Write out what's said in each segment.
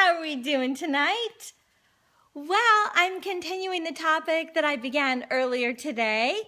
How are we doing tonight? Well, I'm continuing the topic that I began earlier today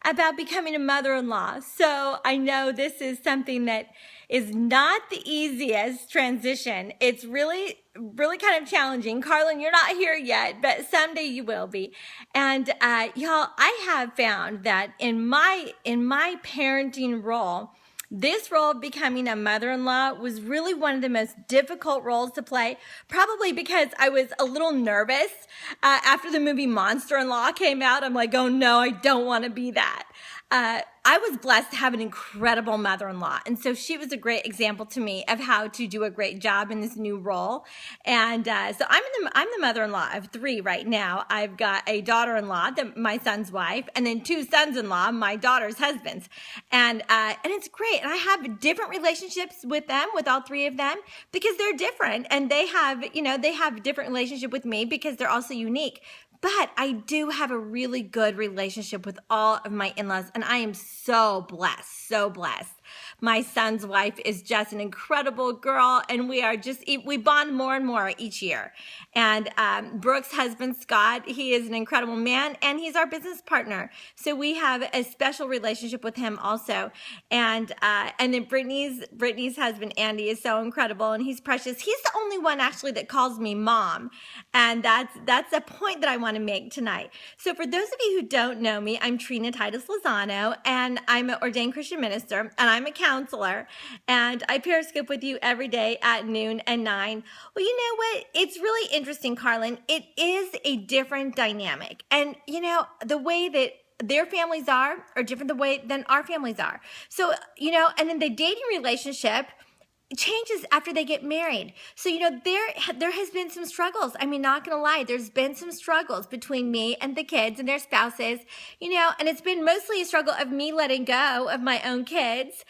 about becoming a mother-in-law. So I know this is something that is not the easiest transition. It's really kind of challenging. Carlin, you're not here yet, but someday you will be. And y'all, I have found that in my parenting role, this role of becoming a mother-in-law was really one of the most difficult roles to play, probably because I was a little nervous. After the movie Monster-in-Law came out, I'm like, oh no, I don't want to be that. I was blessed to have an incredible mother-in-law. And so she was a great example to me of how to do a great job in this new role. And so I'm the mother-in-law of 3 right now. I've got a daughter-in-law, my son's wife, and then 2 sons-in-law, my daughter's husbands. And it's great. And I have different relationships with them, with all 3 of them, because they're different. And they have a different relationship with me because they're also unique. But I do have a really good relationship with all of my in-laws, and I am so blessed, so blessed. My son's wife is just an incredible girl, and we bond more and more each year. And Brooke's husband, Scott, he is an incredible man, and he's our business partner. So we have a special relationship with him also. And then Brittany's husband, Andy, is so incredible, and he's precious. He's the only one actually that calls me mom, and that's a point that I want to make tonight. So for those of you who don't know me, I'm Trina Titus Lozano, and I'm an ordained Christian minister, and I'm a counselor, and I Periscope with you every day at noon and 9. Well, you know what? It's really interesting, Carlin. It is a different dynamic, and the way that their families are different the way than our families are. So, and in the dating relationship, changes after they get married. So, there has been some struggles. I mean, not going to lie, there's been some struggles between me and the kids and their spouses, and it's been mostly a struggle of me letting go of my own kids.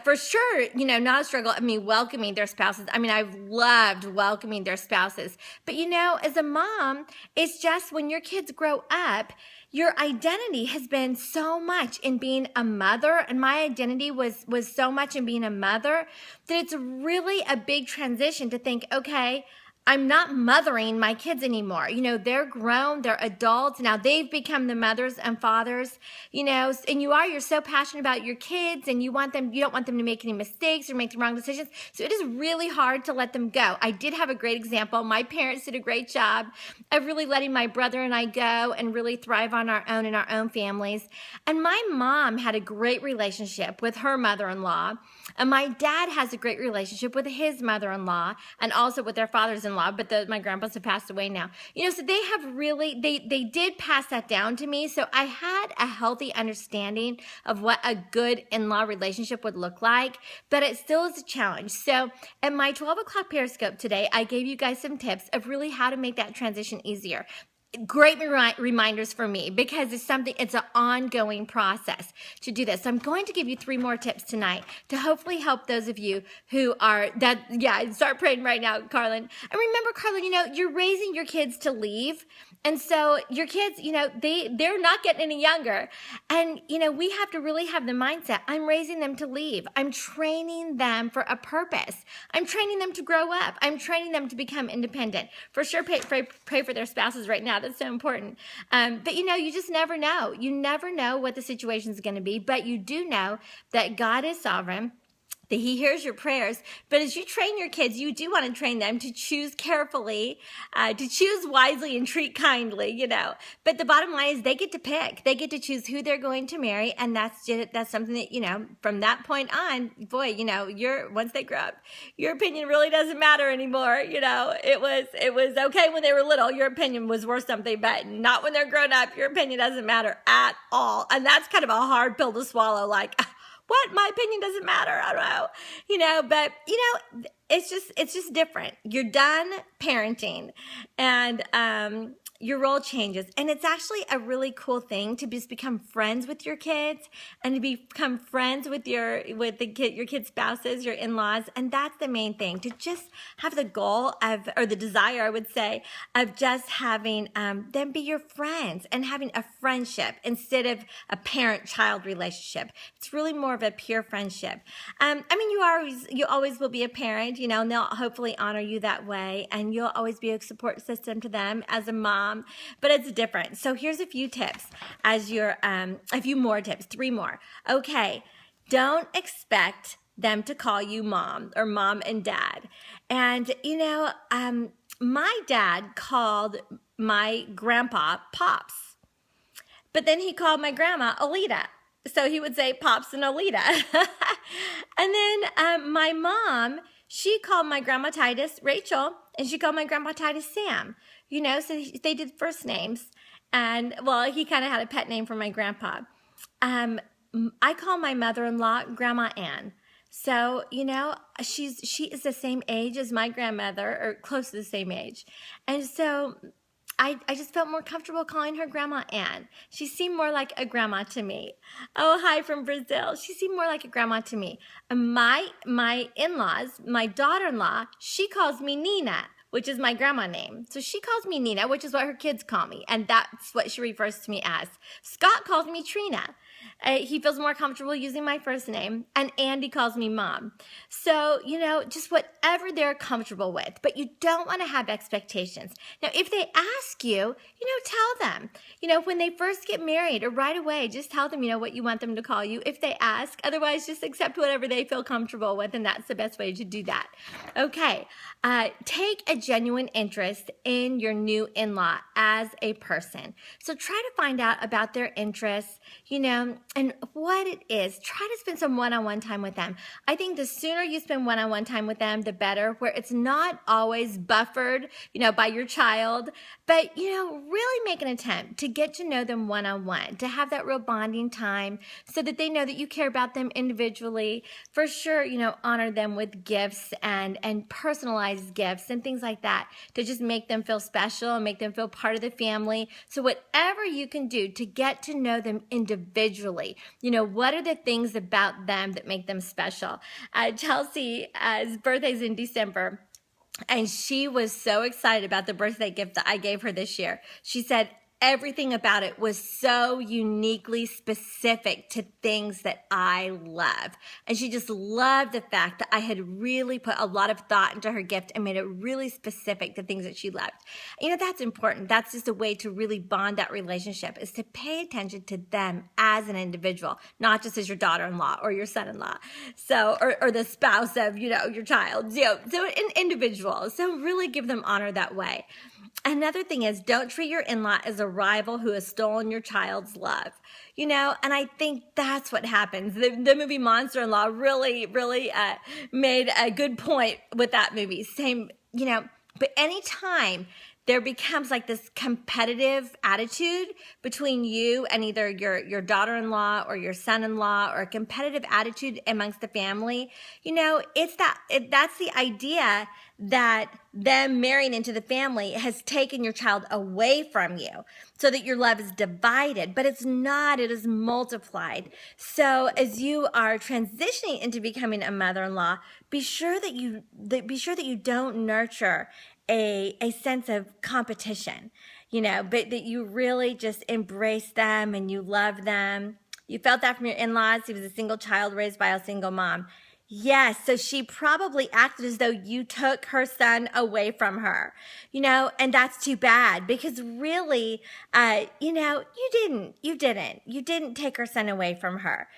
For sure, not a struggle of me welcoming their spouses. I mean, I've loved welcoming their spouses. But, as a mom, it's just when your kids grow up, your identity has been so much in being a mother, and my identity was so much in being a mother that it's really a big transition to think, okay, I'm not mothering my kids anymore. They're grown, they're adults. Now they've become the mothers and fathers, and you're so passionate about your kids, and you don't want them to make any mistakes or make the wrong decisions. So it is really hard to let them go. I did have a great example. My parents did a great job of really letting my brother and I go and really thrive on our own in our own families. And my mom had a great relationship with her mother-in-law. And my dad has a great relationship with his mother-in-law and also with their fathers-in-law, but my grandpas have passed away now. So they have really, they did pass that down to me. So I had a healthy understanding of what a good in-law relationship would look like, but it still is a challenge. So at my 12 o'clock Periscope today, I gave you guys some tips of really how to make that transition easier. Great reminders for me because it's an ongoing process to do this. So I'm going to give you 3 more tips tonight to hopefully help those of you who are start praying right now, Carlin. And remember, Carlin, you're raising your kids to leave. And so your kids, they're not getting any younger. And, we have to really have the mindset, I'm raising them to leave. I'm training them for a purpose. I'm training them to grow up. I'm training them to become independent. For sure, pray for their spouses right now. That's so important. But, you just never know. You never know what the situation is going to be. But you do know that God is sovereign, that he hears your prayers. But as you train your kids, you do want to train them to choose carefully, to choose wisely and treat kindly, But the bottom line is they get to pick. They get to choose who they're going to marry. And that's something that, from that point on, boy, once they grow up, your opinion really doesn't matter anymore. It was okay when they were little. Your opinion was worth something, but not when they're grown up. Your opinion doesn't matter at all. And that's kind of a hard pill to swallow. Like, what? My opinion doesn't matter. I don't know, but it's just different. You're done parenting, and your role changes. And it's actually a really cool thing to just become friends with your kids and to become friends with your kids' spouses, your in-laws. And that's the main thing, to just have the goal of, or the desire, I would say, of just having them be your friends and having a friendship instead of a parent-child relationship. It's really more of a pure friendship. I mean, you always will be a parent. important, and they'll hopefully honor you that way, and you'll always be a support system to them as a mom, but it's different. So here's a few tips as you're, a few more tips, 3 more. Okay, don't expect them to call you mom or mom and dad. And, my dad called my grandpa Pops, but then he called my grandma Alita. So he would say Pops and Alita. And then my mom, she called my grandma Titus Rachel, and she called my grandpa Titus Sam. So they did first names. And, well, he kind of had a pet name for my grandpa. I call my mother-in-law Grandma Ann. So, she is the same age as my grandmother, or close to the same age. And so I just felt more comfortable calling her Grandma Ann. She seemed more like a grandma to me. Oh, hi from Brazil. She seemed more like a grandma to me. And my in-laws, my daughter-in-law, she calls me Nina, which is my grandma name. So she calls me Nina, which is what her kids call me. And that's what she refers to me as. Scott calls me Trina. He feels more comfortable using my first name, and Andy calls me Mom. So, just whatever they're comfortable with, but you don't want to have expectations. Now, if they ask you, tell them. When they first get married or right away, just tell them, what you want them to call you if they ask. Otherwise, just accept whatever they feel comfortable with, and that's the best way to do that. Okay, take a genuine interest in your new in-law as a person. So try to find out about their interests, and what it is. Try to spend some one-on-one time with them. I think the sooner you spend one-on-one time with them, the better, where it's not always buffered, by your child, but, really make an attempt to get to know them one-on-one, to have that real bonding time so that they know that you care about them individually. For sure, honor them with gifts and personalized gifts and things like that to just make them feel special and make them feel part of the family. So whatever you can do to get to know them individually, what are the things about them that make them special? Chelsea's birthday's in December, and she was so excited about the birthday gift that I gave her this year. She said everything about it was so uniquely specific to things that I love. And she just loved the fact that I had really put a lot of thought into her gift and made it really specific to things that she loved. That's important. That's just a way to really bond that relationship, is to pay attention to them as an individual, not just as your daughter-in-law or your son-in-law. So, or the spouse of, your child. So an individual. So really give them honor that way. Another thing is, don't treat your in-law as a rival who has stolen your child's love. And I think that's what happens. The movie Monster-in-Law really made a good point with that movie. Same, but anytime there becomes like this competitive attitude between you and either your daughter-in-law or your son-in-law, or a competitive attitude amongst the family, that's the idea that them marrying into the family has taken your child away from you, so that your love is divided. But it's not, it is multiplied. So as you are transitioning into becoming a mother-in-law, be sure that you don't nurture a sense of competition, but that you really just embrace them and you love them. You felt that from your in-laws. He was a single child raised by a single mom. Yes, so she probably acted as though you took her son away from her, and that's too bad, because really, you didn't take her son away from her.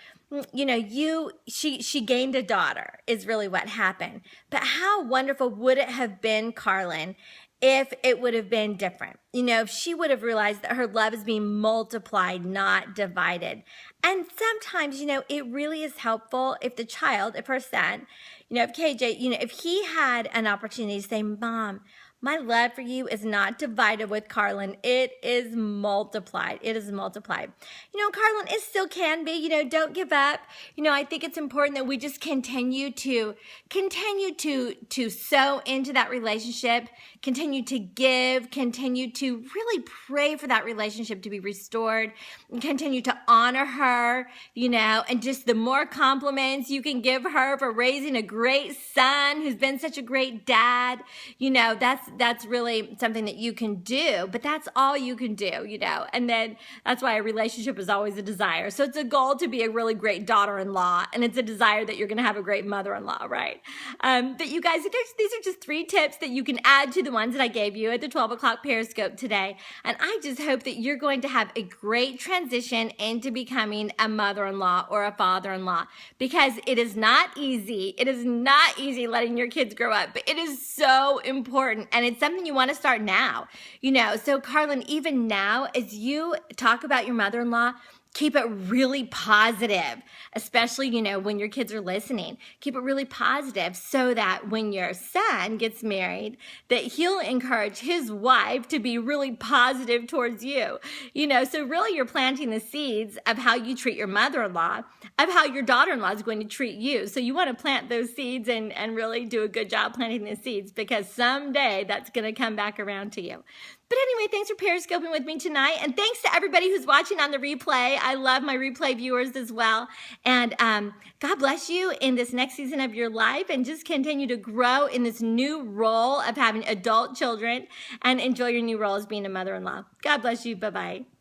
She gained a daughter is really what happened. But how wonderful would it have been, Carlin, if it would have been different? If she would have realized that her love is being multiplied, not divided. And sometimes, it really is helpful if the child, if her son, if KJ, if he had an opportunity to say, Mom, my love for you is not divided with Carlin. It is multiplied. It is multiplied. Carlin, it still can be. Don't give up. I think it's important that we just continue to sow into that relationship, continue to give, continue to really pray for that relationship to be restored, and continue to honor her, and just the more compliments you can give her for raising a great son who's been such a great dad, that's really something that you can do, but that's all you can do, you know. And then that's why a relationship is always a desire. So it's a goal to be a really great daughter-in-law, and it's a desire that you're going to have a great mother-in-law, right? But you guys, these are just 3 tips that you can add to the ones that I gave you at the 12 o'clock Periscope today. And I just hope that you're going to have a great transition into becoming a mother-in-law or a father-in-law, because it is not easy. It is not easy letting your kids grow up, but it is so important, and it's something you want to start now. You know, so Carlin, even now, as you talk about your mother-in-law, keep it really positive, especially, you know, when your kids are listening. Keep it really positive so that when your son gets married, that he'll encourage his wife to be really positive towards you. You know, so really you're planting the seeds of how you treat your mother-in-law, of how your daughter-in-law is going to treat you. So you want to plant those seeds and really do a good job planting the seeds, because someday that's going to come back around to you. But anyway, thanks for Periscoping with me tonight. And thanks to everybody who's watching on the replay. I love my replay viewers as well. And God bless you in this next season of your life, and just continue to grow in this new role of having adult children, and enjoy your new role as being a mother-in-law. God bless you. Bye-bye.